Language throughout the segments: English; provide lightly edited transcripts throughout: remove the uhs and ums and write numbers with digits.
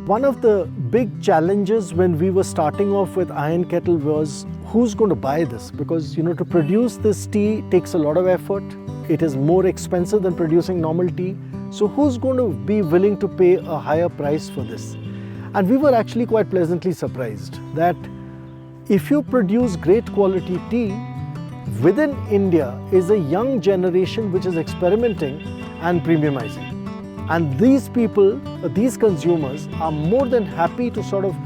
One of the big challenges when we were starting off with Iron Kettle was who's going to buy this? Because to produce this tea takes a lot of effort. It is more expensive than producing normal tea. So who's going to be willing to pay a higher price for this? And we were actually quite pleasantly surprised that if you produce great quality tea, within India is a young generation which is experimenting and premiumizing. And these people, these consumers are more than happy to sort of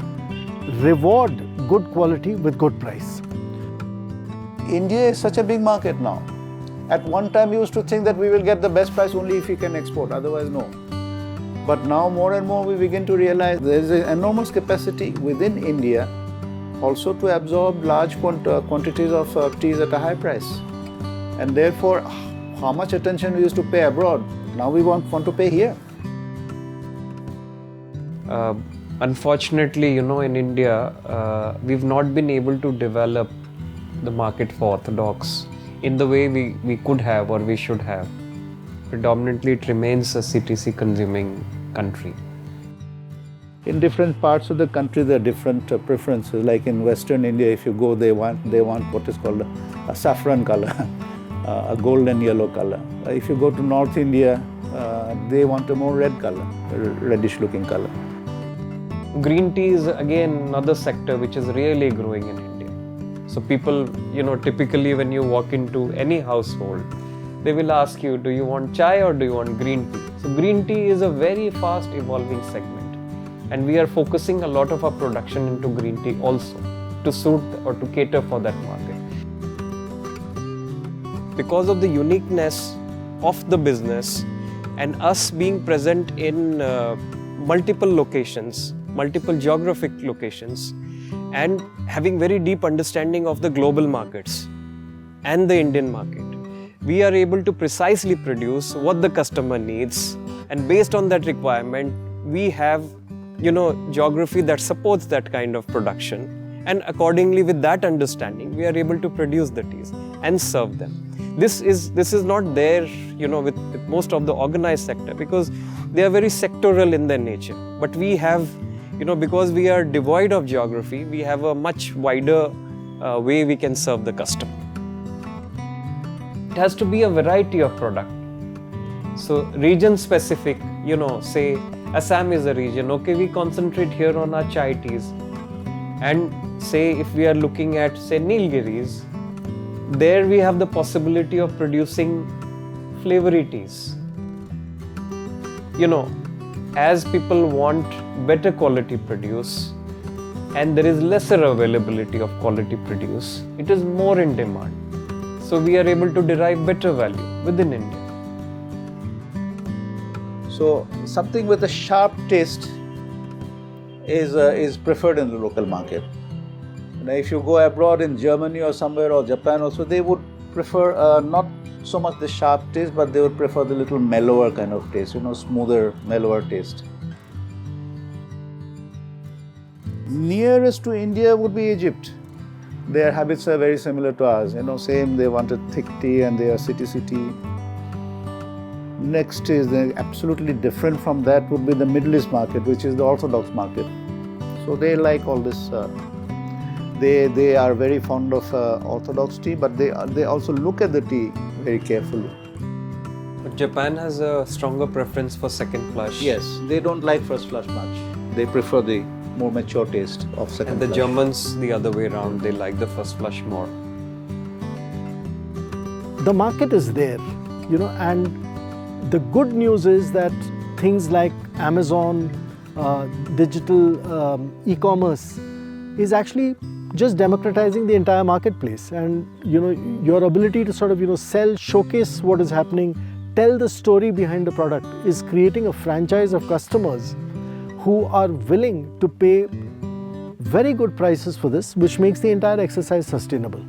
reward good quality with good price. India is such a big market now. At one time we used to think that we will get the best price only if we can export, otherwise no. But now more and more we begin to realize there is an enormous capacity within India also to absorb large quantities of teas at a high price. And therefore, how much attention we used to pay abroad, now we want to pay here. Unfortunately, in India, we've not been able to develop the market for Orthodox in the way we could have or we should have. Predominantly, it remains a CTC consuming country. In different parts of the country, there are different preferences. Like in Western India, if you go, they want what is called a saffron color, a golden yellow color. If you go to North India, they want a more red color, a reddish looking color. Green tea is again another sector which is really growing in India. So people, typically when you walk into any household, they will ask you, do you want chai or do you want green tea? So green tea is a very fast evolving segment. And we are focusing a lot of our production into green tea also to suit or to cater for that market. Because of the uniqueness of the business and us being present in multiple locations, multiple geographic locations, and having very deep understanding of the global markets and the Indian market, we are able to precisely produce what the customer needs, and based on that requirement, we have geography that supports that kind of production, and accordingly with that understanding we are able to produce the teas and serve them. This is not there with most of the organized sector, because they are very sectoral in their nature, but we have because we are devoid of geography, we have a much wider way we can serve the customer. It has to be a variety of product. So region specific, say Assam is a region, okay, we concentrate here on our chai teas. And say if we are looking at, say, Nilgiris, there we have the possibility of producing flavory teas. As people want better quality produce and there is lesser availability of quality produce, it is more in demand. So we are able to derive better value within India. So something with a sharp taste is preferred in the local market. Now, if you go abroad in Germany or somewhere, or Japan also, they would prefer not so much the sharp taste, but they would prefer the little mellower kind of taste, smoother, mellower taste. Nearest to India would be Egypt. Their habits are very similar to ours. Same, they want a thick tea and they are CTC tea. Next is absolutely different from that would be the Middle East market, which is the Orthodox market. So they like all this. They are very fond of Orthodox tea, but they also look at the tea very carefully. But Japan has a stronger preference for second flush. Yes, they don't like first flush much. They prefer the more mature taste of second flush. And the Germans, the other way around, they like the first flush more. The market is there, and the good news is that things like Amazon, digital e-commerce is actually just democratizing the entire marketplace. And your ability to sort of sell, showcase what is happening, tell the story behind the product is creating a franchise of customers who are willing to pay very good prices for this, which makes the entire exercise sustainable.